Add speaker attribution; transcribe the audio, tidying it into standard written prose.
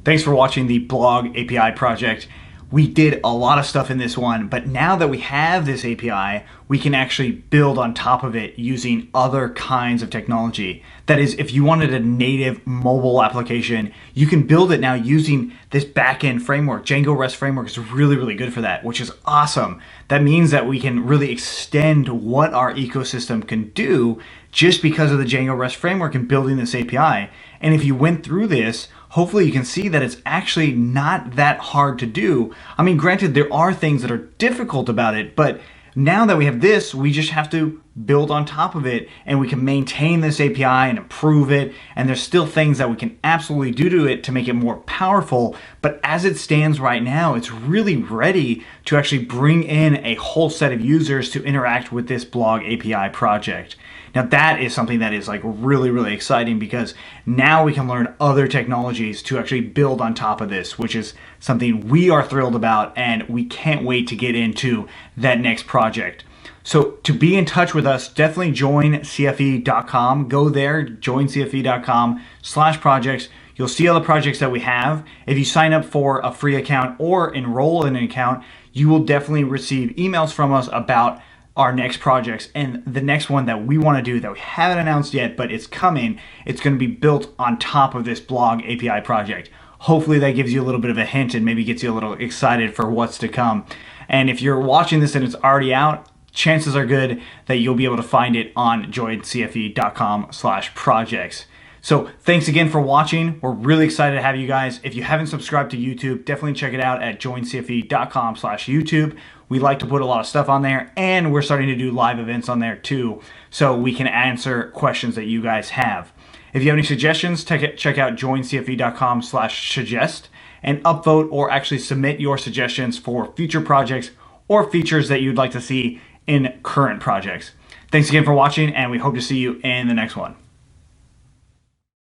Speaker 1: Thanks for watching the blog API project. We did a lot of stuff in this one, but now that we have this API, we can actually build on top of it using other kinds of technology. That is, if you wanted a native mobile application, you can build it now using this backend framework. Django REST framework is really, really good for that, which is awesome. That means that we can really extend what our ecosystem can do just because of the Django REST framework and building this API. And if you went through this, hopefully you can see that it's actually not that hard to do. I mean, granted, there are things that are difficult about it, but now that we have this, we just have to build on top of it and we can maintain this API and improve it. And there's still things that we can absolutely do to it to make it more powerful. But as it stands right now, it's really ready to actually bring in a whole set of users to interact with this blog API project. Now that is something that is like really, really exciting because now we can learn other technologies to actually build on top of this, which is something we are thrilled about and we can't wait to get into that next project. So to be in touch with us, definitely join CFE.com. Go there, joincfe.com/projects. You'll see all the projects that we have. If you sign up for a free account or enroll in an account, you will definitely receive emails from us about our next projects. And the next one that we want to do that we haven't announced yet, but it's coming, it's going to be built on top of this blog API project. Hopefully that gives you a little bit of a hint and maybe gets you a little excited for what's to come. And if you're watching this and it's already out, chances are good that you'll be able to find it on joincfe.com/projects. So thanks again for watching. We're really excited to have you guys. If you haven't subscribed to YouTube, definitely check it out at joincfe.com/YouTube. We like to put a lot of stuff on there, and we're starting to do live events on there too, so we can answer questions that you guys have. If you have any suggestions, check out joincfe.com/suggest and upvote or actually submit your suggestions for future projects or features that you'd like to see in current projects. Thanks again for watching, and we hope to see you in the next one.